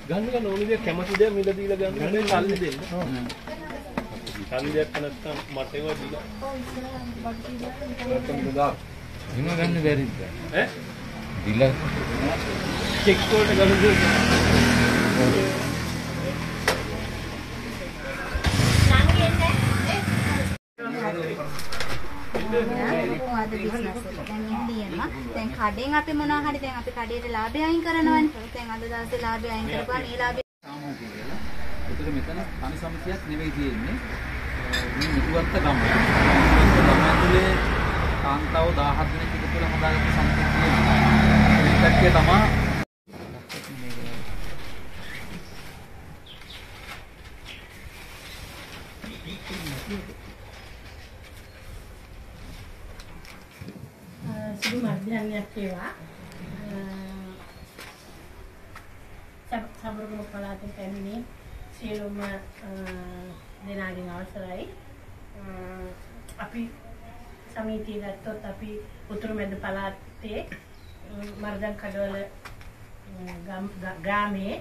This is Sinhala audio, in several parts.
ගන්න ඕනේ දෙයක් කැමති දෙයක් මිල දීලා ගන්න ඕනේ සල්ලි දෙන්න. සල්ලි දෙයක් නැත්නම් මට ඒවා දීලා. එහෙම ගන්න බැරිද? ඈ? දීලා චෙක් වලට ගන්න දෙන්න. දැන් කඩෙන් අපි මොනවා හරි දැන් අපි කඩේට ලාභය අයින් කරනවනේ. දැන් අද දවසේ ලාභය අයින් කරපුවා මේ ලාභය සාමාන්‍ය කියලා. ඒතර මෙතන තනි සමිතියක් නෙවෙයි තියෙන්නේ. මේ නිකුත්ත ගම. ගම ඇතුලේ කාන්තාව 17 දෙනෙක් එකතු වෙලා හදාගත්ත සමිතියක් තියෙනවා. ඒකත් තමයි සුදු මධ්‍යහ්නයක් වේවා. සමරුගම පළාතේ පැමිණි සියලුම දෙනාගෙන් අවසරයි. අපි සමිතිය ගත්තොත් අපි උතුරු මැද පළාතේ මර්ධන් කඩවල ග්‍රාමයේ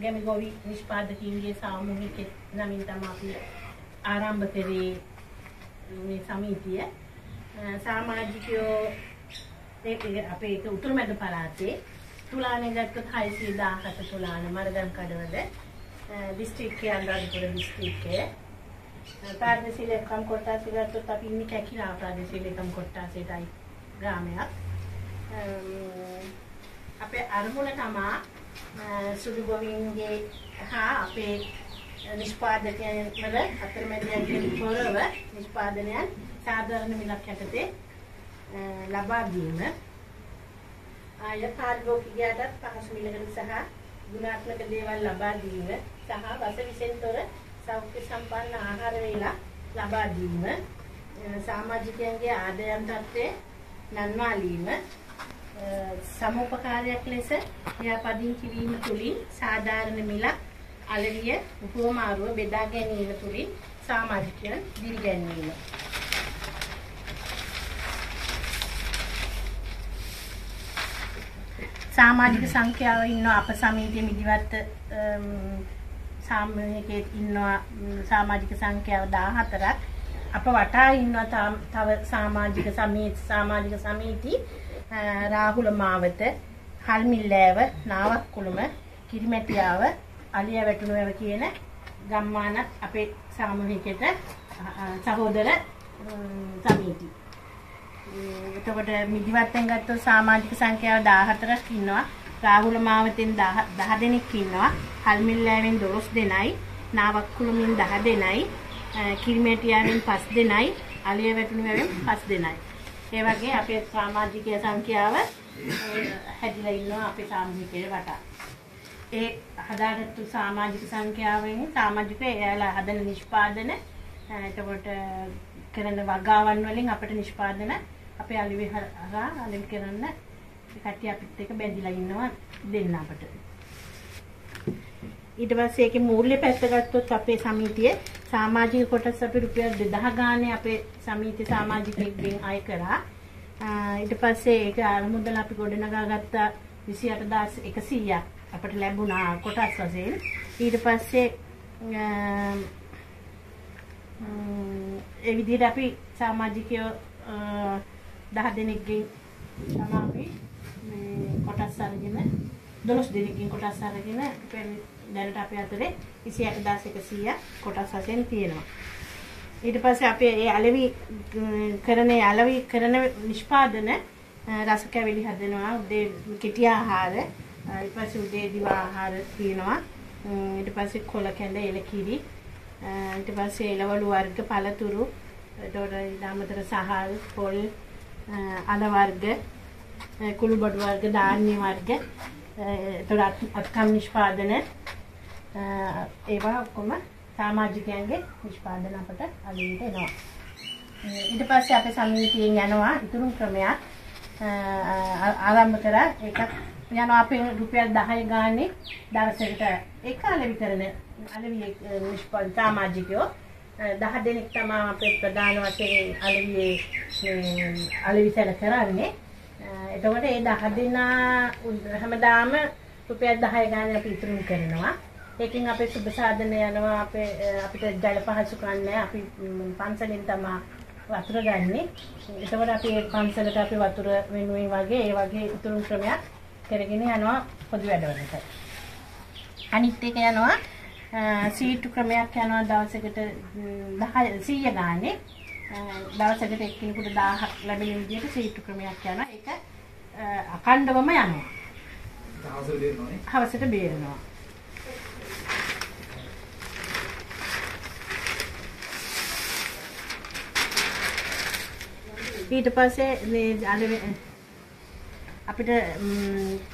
ගැමිගොවි නිෂ්පාදකීන්ගේ සාමූහික නමින් තමයි අපි ආරම්භ කරේ මේ සමිතිය. සමාජිකයෝ අපේ උතුරු මැද පළාතේ තුලානේ ගත්තොත් 617 තුලාන මර්ධන් කඩවල දිස්ත්‍රික්කයේ අනුරාධපුර දිස්ත්‍රික්කයේ ප්‍රාදේශීය ලේකම් කොට්ටාසේ ගත්තොත් අපි ඉන්නේ කැකිලා ප්‍රාදේශීය ලේකම් කොට්ටාසේටයි ග්‍රාමයක්. අපේ අරමුණ තමයි සුදු ගොවීන්ගේ හා අපේ නිෂ්පාදකයන් වල අතරමැදියන්ගෙන් තොරව නිෂ්පාදනයන් සාධාරණ මිලක් යටතේ ලබා දීම. පාරිභෝගිකයාට පහසු මිලකට සහ ගුණාත්මක දේවල් ලබා දීම සහ රස විසෙන්තර සෞඛ්‍ය සම්පන්න ආහාර වේලා ලබා දීම. සමාජිකයන්ගේ ආදායම් තත්ත්වය නන්වාලීම සමෝපකාරයක් ලෙස ව්‍යාපදිංචි වීම තුළින් සාධාරණ මිලක් අලවිය උපමාරුව බෙදා ගැනීම තුළින් සමාජිකයන් දිරිගැන්වීම. සමාජික සංඛ්‍යාව ඉන්නවා අප සමිතියේ මිදිවත්ත සාමූහිකයේ ඉන්නවා සමාජික සංඛ්‍යාව 14ක්. අප වටා ඉන්නවා තව සමාජික සමිති රාහුල මාවත, හල්මිල්ලෑව, නාවක්කුළුම, කිරිමැටියාව, අලිය වැටුණුවව කියන ගම්මානත් අපේ සාමූහිකයට සහෝදර සමිති. එතකොට මිදිවත්තෙන් ගත්තොත් සමාජික සංඛ්‍යාව 14ක් ඉන්නවා. රාහුල මාවතෙන් 10 දෙනෙක් ඉන්නවා. හල්මිල්ලෑවෙන් 12 දෙනයි, නාවක්කුළුමින් 10 දෙනයි, කිරිමැටියාවෙන් 5 දෙනයි, අලිය වැටුණුවවෙන් 5 දෙනයි. ඒ වගේ අපේ සමාජික සංඛ්‍යාව හැදිලා ඉන්නවා අපේ සාමූහිකයේ වටා. ඒ හදාගත්තු සමාජික සංඛ්‍යාවෙන් සමාජිකයේ එයාලා හදන නිෂ්පාදන එතකොට කරන වගාවන් වලින් අපිට නිෂ්පාදන අපේ අලෙවි හරහා අලෙවි කරන්න කට්ටිය අපිත් එක්ක බැඳිලා ඉන්නවා දෙන්න අපිට. ඊට පස්සේ ඒකේ මූල්‍ය පැත්ත ගත්තොත් අපේ සමිතියේ සමාජික කොටස් අපි රුපියල් 2000 ගානේ අපේ සමිතිය සමාජිකයෙක්ගෙන් අය කරා. ඊට පස්සේ ඒක අරමුදල අපි ගොඩනගා ගත්ත 28100ක් අපිට ලැබුණා කොටස් වශයෙන්. ඊට පස්සේ ඒ විදිහට අපි සමාජිකයෝ 10 දෙනෙක්ගෙන් තමයි අපි මේ කොටස් අරගෙන 12 දෙනෙක්ගෙන් කොටස් අරගෙන දැනට අපේ අතරේ 28100 කොටස් වශයෙන් තියෙනවා. ඊට පස්සේ අපි ඒ අලෙවි කරන නිෂ්පාදන රස කැවිලි හදනවා, උදේ කිටි ආහාර, ඊට පස්සේ උදේ දිවා ආහාර තියෙනවා. ඊට පස්සේ කොළ කැඳ, එලකිරි, ඊට පස්සේ එළවලු වර්ග, පළතුරු, එතකොට ඊළාමතර සහල්, පොල්, අල වර්ග, කුළු බඩු වර්ග, ධාන්‍ය වර්ග, එතකොට අත්කම් නිෂ්පාදන ඒවා ඔක්කොම සමාජිකයන්ගේ නිෂ්පාදන අපට අලෙවිට එනවා. ඊට පස්සේ අපේ සමිතියෙන් යනවා ඉතුරු ක්‍රමයක් ආරම්භ කරා. ඒකත් යනවා අපේ රුපියල් 10 ගානේ දවසකට එක අලෙවි කරන අලෙවි නිෂ්පාදන සමාජිකයෝ 10 දෙනෙක් තමයි අපේ ප්‍රධාන වශයෙන් අලෙවියේ අලෙවිසල කරන්නේ. එතකොට ඒ 10 දෙනා හැමදාම රුපියල් 10 ගානේ අපි ඉතුරු කරනවා. ඒකෙන් අපේ සුබ සාධන යනවා අපිට ජල පහසුකම් නැහැ. අපි පන්සලෙන් තමයි වතුර ගන්නෙ. එතකොට අපි ඒ පන්සලට අපි වතුර වෙනුවෙන් වගේ ඒ වගේ ඉතුරු ක්‍රමයක් කරගෙන යනවා පොදු වැඩවලට. අනිත් එක යනවා සීටු ක්‍රමයක් යනවා දවසකට 100 ගානේ. දවසකට එක්කෙනෙකුට 1000ක් ලැබෙන විදිහට සීටු ක්‍රමයක් යනවා. ඒක අඛණ්ඩවම යනවා. හවසට බේරනවා. ඊට පස්සේ මේ අපිට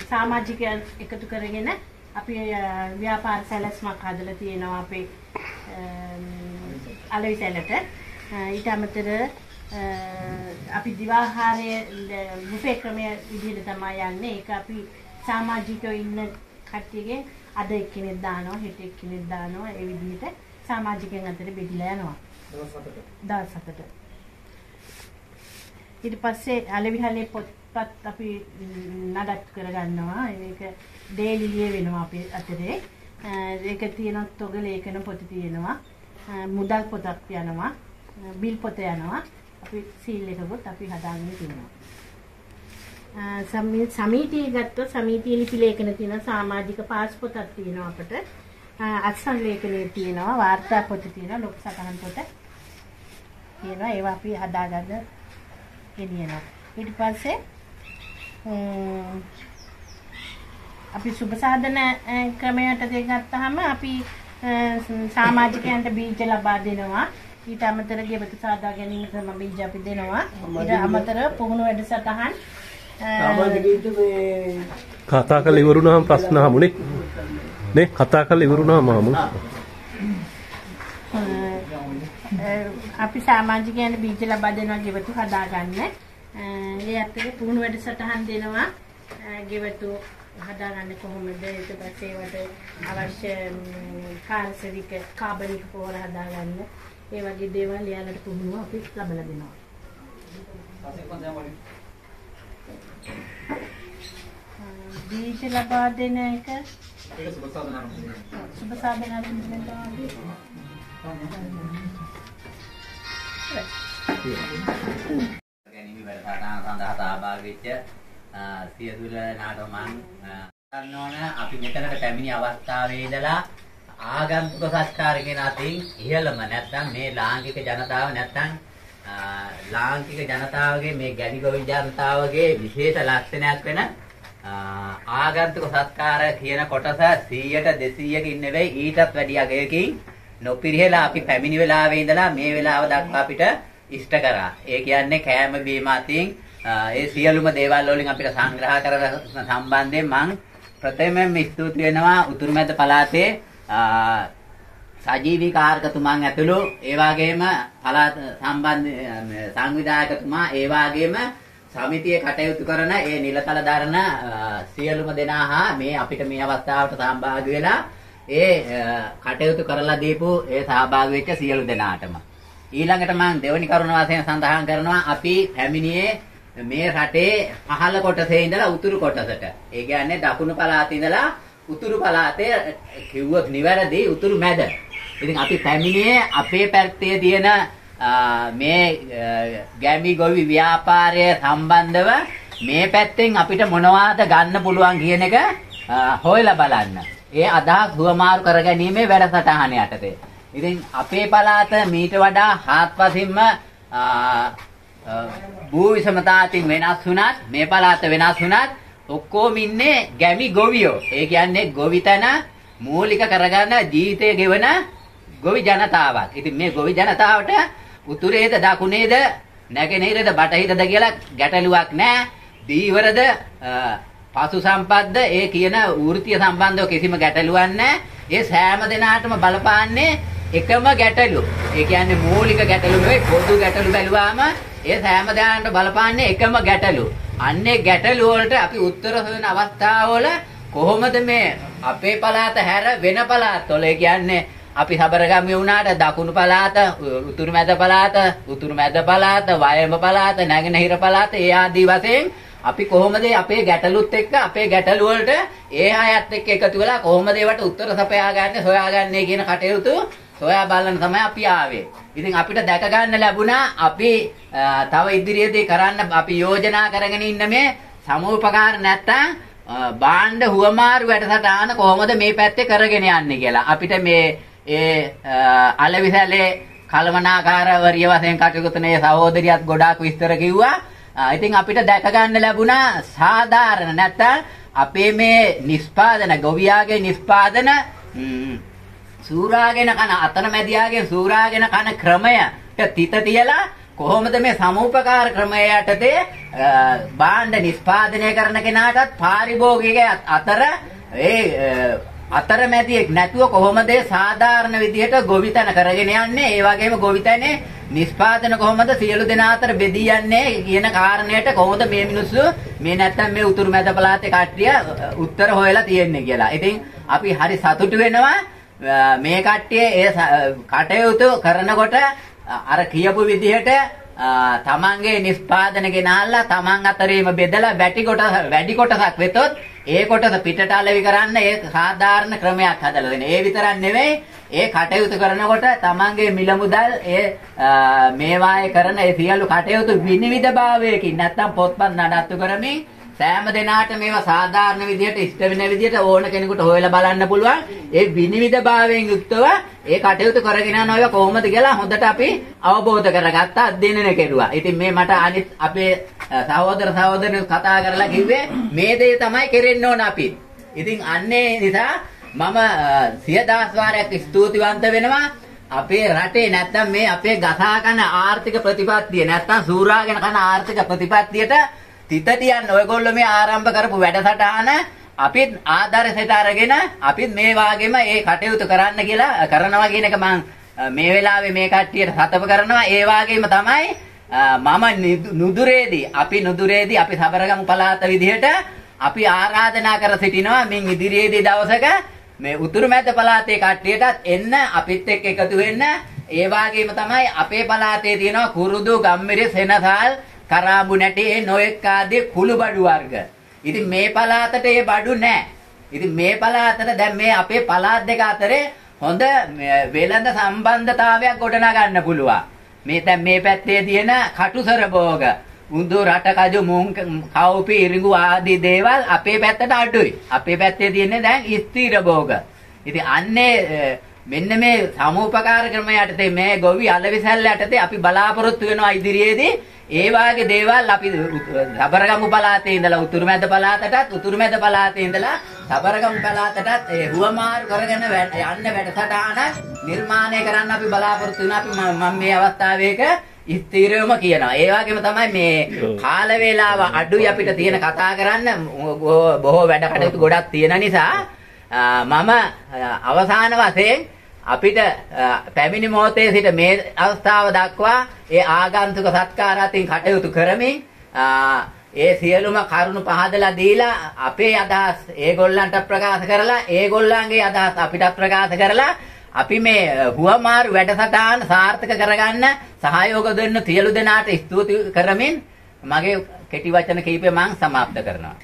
සමාජිකයන් එකතු කරගෙන අපි ව්‍යාපාර සැලැස්මක් හදලා තියෙනවා අපේ අලෙවිසලට. ඊට අමතරව අපි දිවාහාරයේ බුෆේ ක්‍රමයේ විදිහට තමයි යන්නේ. ඒක අපි සමාජිකයෝ ඉන්න කට්ටියගේ අද එක්කෙනෙක් දානවා, හෙට එක්කෙනෙක් දානවා. ඒ විදිහට සමාජිකයන් අතර බෙදලා යනවා. දවස් 7ට. ඊට පස්සේ අලෙවිහලේ පොත්පත් අපි නඩත්තු කරගන්නවා. ඒක ඩේලි ලියවෙනවා අපේ අතරේ. ඒක තියෙනවා තොග ලේඛන පොත තියෙනවා. මුදල් පොතක් යනවා. බිල් පොත යනවා. අපි සීල් එකකුත් අපි හදාගෙන තියෙනවා. සමිතිය ගත්තොත් සමිතිය ලිපි ලේඛන තියෙනවා. සමාජික පාස් පොතක් තියෙනවා අපිට. අත්සන් ලේඛනයේ තියෙනවා. වාර්තා පොත තියෙනවා. ලොකු සටහන් පොත තියෙනවා. ඒවා අපි හදාගන්න ගෙනියනවා. ඊට පස්සේ අපි සුබ සාධන ක්‍රමයට දෙගත්තාම අපි සමාජිකයන්ට බීජ ලබා දෙනවා. ඊට අමතරව ගෙවතු සාදා ගැනීමට මම බීජ අපි දෙනවා. ඊට අමතරව පුහුණු වැඩසටහන් සමාජිකයින්ට මේ කතා කරලා ඉවරුනහම ප්‍රශ්න අහමුනේ. නේ කතා කරලා ඉවරුනහම අහමු. අපි සමාජිකයන්ට බීජ ලබා දෙනවා ගෙවතු හදාගන්න. ඒ අතරේ පුහුණු වැඩසටහන් දෙනවා. ගෙවතු හදාගන්න කොහොමද? ඊට පස්සේ ඒවට අවශ්‍ය කාර්යසරික කාබනික පොහොර හදාගන්න. ඒ වගේ දේවල් යාලට පුහුණුව අපි ලබා දෙනවා. බීජ ලබා දෙන එක සුබ සාධන ගැනීම වැඩසටහන සඳහා සහභාගී වෙච්ච සියලුල නාටකමන් ගන්න අපි මෙතනට පැමිණි අවස්ථාවේ ඉඳලා ආගන්තුක සත්කාරගෙන අතින් ඉහළම නැත්නම් මේ ලාංකික ජනතාව නැත්නම් ලාංකික ජනතාවගේ මේ ගැලිගොවි ජනතාවගේ විශේෂ ලක්ෂණයක් වෙන ආගන්තුක සත්කාර කියන කොටස 100ට 200කින් නෙවෙයි ඊටත් වැඩි අගයකින් නොපිරිහෙලා අපි පැමිණි වෙලාවේ ඉඳලා මේ වෙලාව දක්වා අපිට ඉෂ්ට කරා. ඒ කියන්නේ කෑම බීම අතින් ඒ සියලුම දේවල් වලින් අපිට සංග්‍රහ කරන සම්බන්ධයෙන් මම ප්‍රථමයෙන්ම ස්තුති වෙනවා උතුරුමැද පළාතේ සජීවී කාර්කතුමන් ඇතුළු ඒ වගේම පළාත සම්බන්ධ සංවිධායකතුමා ඒ වගේම සමිතියේ කටයුතු කරන ඒ නිලතල දරන සියලුම දෙනා හා මේ අපිට මේ අවස්ථාවට සහභාගී වෙලා ඒ කටයුතු කරලා දීපු ඒ සහභාගී වෙච්ච සියලු දෙනාටම ඊළඟට මම දෙවනි කරුණ වශයෙන් සඳහන් කරනවා අපි පැමිණියේ මේ රටේ පහළ කොටසේ ඉඳලා උතුරු කොටසට. ඒ කියන්නේ දකුණු පළාතේ ඉඳලා උතුරු පළාතේ කිව්වොත් නිවැරදි උතුරු මැද. ඉතින් අපි පැමිණියේ අපේ පැත්තේ තියෙන මේ ගැමි ගොවි ව්‍යාපාරය සම්බන්ධව මේ පැත්තෙන් අපිට මොනවාද ගන්න පුළුවන් කියන එක හොයලා බලන්න. ඒ අදහස් දුවමාරු කරගැනීමේ වැඩසටහන යටතේ. ඉතින් අපේ පළාත මීට වඩා හාත්පසින්ම භූ විෂමතාවකින් වෙනස් වුණත් මේ පළාත වෙනස් වුණත් ඔක්කොම ඉන්නේ ගැමි ගොවියෝ. ඒ කියන්නේ ගොවිතැන මූලික කරගන්න ජීවිතය ගෙවන ගොවි ජනතාවක්. ඉතින් මේ ගොවි ජනතාවට උතුරේද දකුණේද නැගෙනහිරද බටහිරද කියලා ගැටලුවක් නැහැ. දීවරද පසු සම්පත්ද ඒ කියන වෘත්තීය සම්බන්ධව කිසිම ගැටලුවක් නැහැ. ඒ සෑම දෙනාටම බලපාන්නේ එකම ගැටලු. ඒ කියන්නේ මූලික ගැටලු නෙවෙයි පොදු ගැටලු බැලුවාම ඒ සෑම දෙනාට බලපාන්නේ එකම ගැටලු. අන්නේ ගැටලු වලට අපි උත්තර හොයන අවස්ථාවවල කොහොමද මේ අපේ පළාත හැර වෙන පළාත්වල ඒ කියන්නේ අපි සබරගම්ගේ වුණාට දකුණු පළාත, උතුරු මැද පළාත, වයඹ පළාත, නැගෙනහිර පළාත ඒ ආදී වශයෙන් අපි කොහොමද අපේ ගැටලුත් එක්ක අපේ ගැටලු වලට ඒ අයත් එක්ක එකතු වෙලා කොහොමද ඒවට උත්තර සපයාගන්නේ හොයාගන්නේ කියන කටයුතු සොයා බලන්න තමයි අපි ආවේ. ඉතින් අපිට දැක ගන්න ලැබුණා අපි තව ඉදිරියේදී කරන්න අපි යෝජනා කරගෙන ඉන්න මේ සමූපකාර නැත්තම් බාණ්ඩ හුවමාරු වැඩසටහන කොහොමද මේ පැත්තේ කරගෙන යන්නේ කියලා. අපිට මේ අලවිසැලේ කලමනාකාරවරිය වශයෙන් කටයුතු කරන සහෝදරියත් ගොඩාක් විස්තර කිව්වා. ඉතින් අපිට දැක ගන්න ලැබුණා සාධාරණ නැත්තම් අපේ මේ නිෂ්පාදන ගොවියාගේ නිෂ්පාදන සූරාගෙන කන අතරමැදියාගේ සූරාගෙන කන ක්‍රමයට තිත තියලා කොහොමද මේ සමූපකාර ක්‍රමය යටතේ භාණ්ඩ නිෂ්පාදනය කරන කෙනාටත් පාරිභෝගික අතර අතරමැදියෙක් නැතුව කොහොමද සාධාරණ විදිහට ගොවිතැන කරගෙන යන්නේ ඒ වගේම ගොවිතැනේ නිෂ්පාදන කොහොමද සියලු දෙනා අතර බෙදී යන්නේ කියන කාරණයට කොහොමද මේ මිනිස්සු මේ නැත්තම් මේ උතුරු මැද පළාතේ කට්ටිය උත්තර හොයලා තියෙන්නේ කියලා. ඉතින් අපි හරි සතුටු වෙනවා මේ කට්ටිය ඒ කටයුතු කරනකොට අර කියපු විදිහට තමන්ගේ නිෂ්පාදන ගෙනාලා තමන් අතරීම බෙදලා වැඩි කොටසක් වෙතොත් ඒ කොටස පිටට අලෙවි කරන්න ඒ සාධාරණ ක්‍රමයක් හදලා දෙන. ඒ විතරක් නෙවෙයි ඒ කටයුතු කරනකොට තමන්ගේ මිල මුදල් මේවායේ කරන ඒ සියලු කටයුතු විනිවිදභාවයකින් නැත්තම් පොත්පත් නඩත්තු කරමින් සෑම දිනාට මේවා සාධාරණ විදිහට ඉෂ්ට වෙන විදිහට ඕන කෙනෙකුට හොයලා බලන්න පුළුවන්. ඒ විනිවිදභාවයෙන් යුක්තව ඒ කටයුතු කරගෙන යන ඔය කොහොමද කියලා හොඳට අපි අවබෝධ කරගත්තා අධ්‍යයනය කෙරුවා. ඉතින් මේ මට අනිත් අපේ සහෝදරයෝ කතා කරලා කිව්වේ මේ දේ තමයි කෙරෙන්න ඕන අපි. ඉතින් අන්නේ නිසා මම 100,000 වාරයක් ස්තුතිවන්ත වෙනවා අපේ රටේ නැත්තම් මේ අපේ ගසා කන ආර්ථික ප්‍රතිපත්තිය නැත්තම් සූරාගෙන කන ආර්ථික ප්‍රතිපත්තියට තිත තියන්න ඔයගොල්ලෝ මේ ආරම්භ කරපු වැඩසටහන අපිත් ආදර්ශයට අරගෙන අපිත් මේ වාගේම ඒ කටයුතු කරන්න කියලා කරනවා කියන එක මම මේ වෙලාවේ මේ කට්ටියට සතප කරනවා. ඒ වාගේම තමයි මම නුදුරේදී අපි සබරගමු පළාත විදිහට අපි ආරාධනා කර සිටිනවා මින් ඉදිරියේදී දවසක මේ උතුරු මැද පළාතේ කට්ටියටත් එන්න අපිත් එක්ක එකතු වෙන්න. ඒ වාගේම තමයි අපේ පළාතේ තියෙනවා කුරුදු ගම්මිරි සෙනසාල් කරාඹු නැටි නොඑක් ආදී කුළු බඩු වර්ග. ඉතින් මේ පළාතට ඒ බඩු නැහැ. ඉතින් මේ පළාතට දැන් මේ අපේ පළාත් දෙක අතරේ හොඳ වෙළඳ සම්බන්ධතාවයක් ගොඩනගන්න පුළුවන්. මේ දැන් මේ පැත්තේ තියෙන කටුසර භෝග, උඳු රටකජු මුං කවුපි ඉරිඟු ආදී දේවල් අපේ පැත්තට අඩුයි. අපේ පැත්තේ තියෙන්නේ දැන් ස්ථීර භෝග. ඉතින් අන්නේ මෙන්න මේ සමූපකාර ක්‍රම යටතේ මේ ගොවි අලවිසැල්ල යටතේ අපි බලාපොරොත්තු වෙනවා ඉදිරියේදී ඒ වාගේ දේවල් අපි සබරගමු පළාතේ ඉඳලා උතුරු මැද පළාතටත් උතුරු මැද පළාතේ ඉඳලා සබරගමු පළාතටත් ඒ හුවමාරු කරගෙන යන්න වැඩසටහන නිර්මාණය කරන්න අපි බලාපොරොත්තු වෙනවා. අපි මම මේ අවස්ථාවේක ස්ථීරවම කියනවා. ඒ වගේම තමයි මේ කාල වේලාව අඩුයි අපිට තියෙන කතා කරන්න බොහෝ වැඩ කටයුතු ගොඩක් තියෙන නිසා මම අවසාන වශයෙන් අපිට පැමිණි මොහොතේ සිට මේ අවස්ථාව දක්වා ඒ ආගන්තුක සත්කාර අතින් කටයුතු කරමින් ඒ සියලුම කරුණු පහදලා දීලා අපේ අදහස් ඒගොල්ලන්ට ප්‍රකාශ කරලා ඒගොල්ලන්ගේ අදහස් අපිට ප්‍රකාශ කරලා අපි මේ හුවමාරු වැඩසටහන සාර්ථක කරගන්න සහයෝග දෙන්න සියලු දෙනාට ස්තුති කරමින් මගේ කෙටි වචන කිහිපය මම සමාප්ත කරනවා.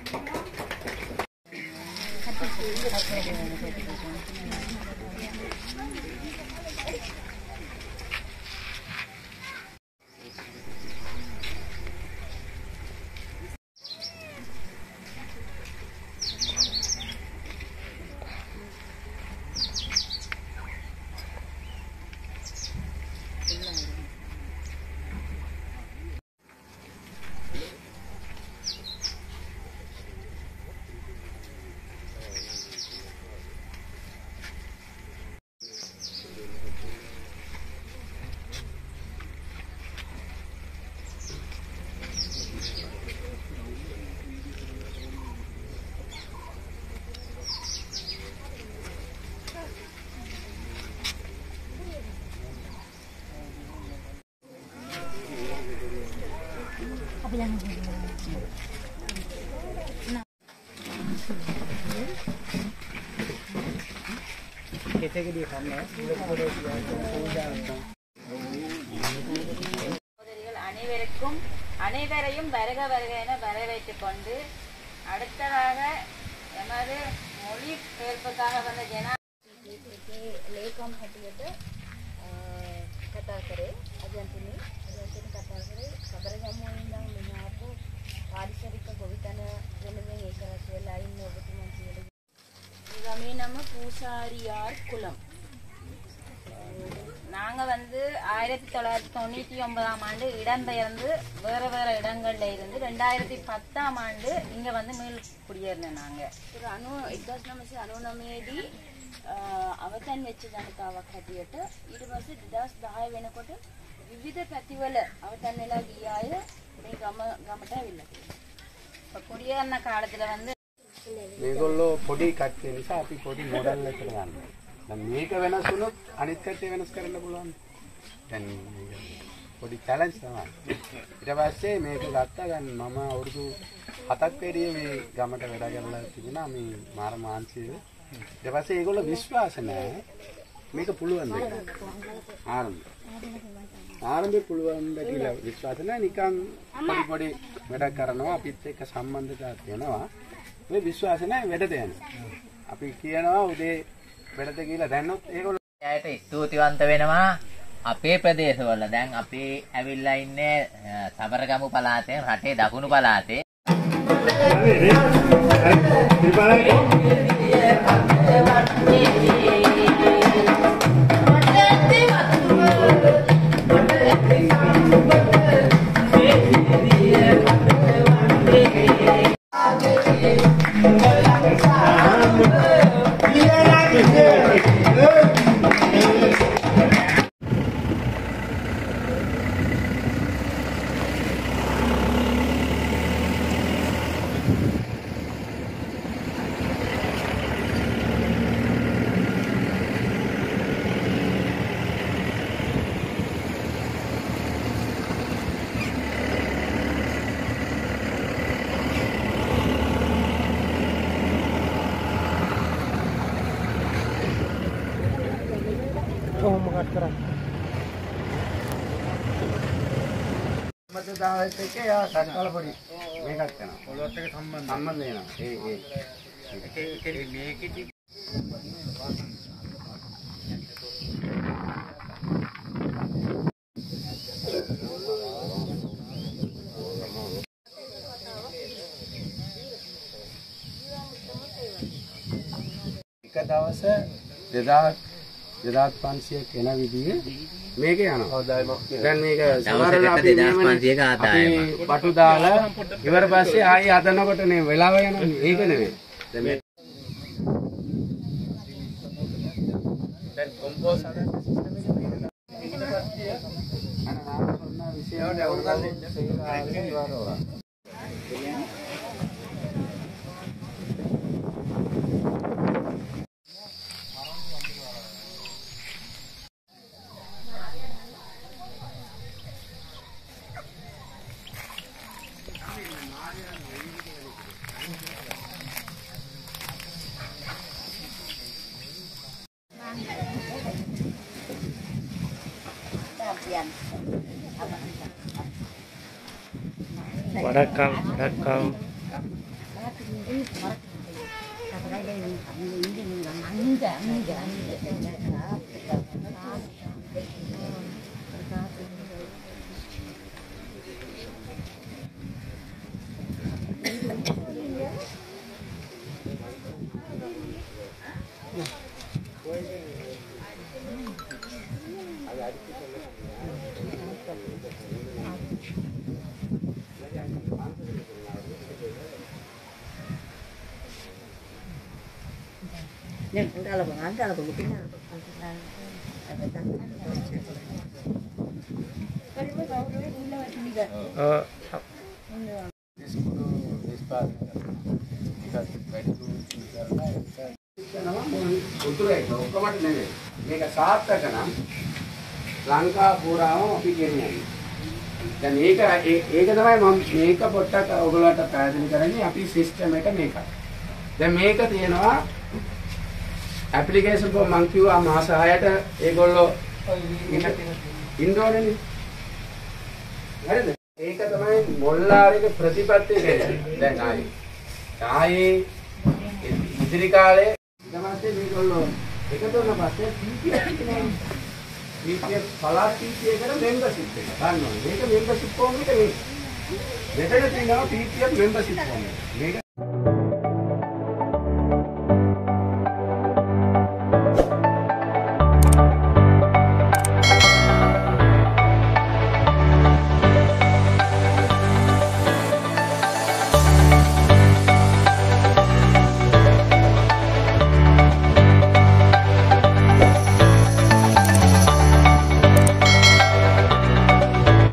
කෙසේකදී කන්නේ அனைவரையும் வருக வருக என வரவேற்றுக் கொண்டு அடுத்ததாக எமது மொழி பெயர்ப்புக்காக வந்த ලේකම් හැටියට කතා කරේ අජන්තිනි කතා කරේ සබරගමුවේ ඉඳන් මෙහාට පාරිසරික ගොවිතැන වෙනුවෙන් ඒක රැස් වෙලා ඉන්න ඔබතුමන් කියලා. ගමේ නම பூசாரியார் குளம். நாங்க வந்து 1999ஆம் ஆண்டு இடம்பெயர்ந்து வேற வேற இடங்கள்ல இருந்து 2010ஆம் ஆண்டு இங்க வந்து மீள் குடியேறினோம் நாங்க. 1999 දී අවතන් වෙච්ච ජනතාවක් හැටියට ඊට පස්සේ 2010 වෙනකොට විවිධ පැතිවල අවතන් වෙලා ගිය අය මේ ගමට ඇවිල්ලා තියෙනවා. කුඩියන්න කාලத்துல வந்து මේගොල්ලෝ පොඩි කට්ටිය නිසා අපි පොඩි මොඩල් එකකට ගන්නවා. දැන් මේක වෙනස් වුණොත් අනිත් කට්ටිය වෙනස් කරන්න පුළුවන්. දැන් පොඩි චැලන්ජ් තමයි. ඊට පස්සේ මේක ගත්තා දැන් මම අවුරුදු 7ක් වැඩි මේ ගමට වැඩ කරලා තිබුණා මේ මාර මාංශයේ. ඊට පස්සේ ඒගොල්ලෝ විශ්වාස නැහැ මේක පුළුවන් දෙයක්. ආරම්භයේ පුළුවන් ද කියලා විශ්වාස නැහැ නිකන් පොඩි වැඩ කරනවා අපිත් එක්ක සම්බන්ධතාවක් තියෙනවා. මේ විශ්වාස නැහැ වැඩට යන. අපි කියනවා උදේ වැඩට ගිහලා දැන්නොත් ඒගොල්ලෝ යට ස්තුතිවන්ත වෙනවා අපේ ප්‍රදේශවල. දැන් අපි ඇවිල්ලා ඉන්නේ සබරගමු පළාතේ රටේ දකුණු පළාතේ. මතදාවෙත් එක්ක යා සක්කාල පොඩි මේකක් කරනවා. පොළොත් එක්ක සම්බන්ධ වෙනවා. මේකෙදි එක දවස 2500ක් එන විදිහේ මේක යනවා. දැන් මේක සමහරවල් අපි 2500ක ආදායම. පටු දාලා ඉවර පස්සේ ආයෙ හදනකොට නේ වෙලාව යනවා. ඒක නෙවෙයි. දැන් මේ දැන් කොම්පෝස් හදන සිස්ටම් එක මේක. අනාගතන විශේෂ අවුරුද්දක් ඉවරනවා. வணக்கம் මේක සාර්ථක නම් ලංකා පුරාම අපි කියන්නේ. දැන් ඒක තමයි මම මේක පොට්ටක් ඔයගොල්ලන්ට පැහැදිලි කරන්නේ අපි සිස්ටම් එක මේකයි. දැන් මේක තියෙනවා ඇප්ලිකේෂන් ෆෝම් මං කිව්වා මාස 6ට ඒගොල්ලෝ ඉන්න ඕනේනේ. හරිද? ඒක තමයි මොල්ලාරේගේ ප්‍රතිපත්තිය කියන්නේ. දැන් ආයේ ඉදිරි කාලේ ඊටපස්සේ මේගොල්ලෝ එකතු වුණ පස්සේ PPF කියන්නේ PPF පළාත් PPF එකට මෙම්බර්ෂිප් එක ගන්නවා. මේක මෙම්බර්ෂිප් ෆෝම් එක නෙවෙයි. මෙතන තියෙනවා PPF මෙම්බර්ෂිප් ෆෝම් එක. මේක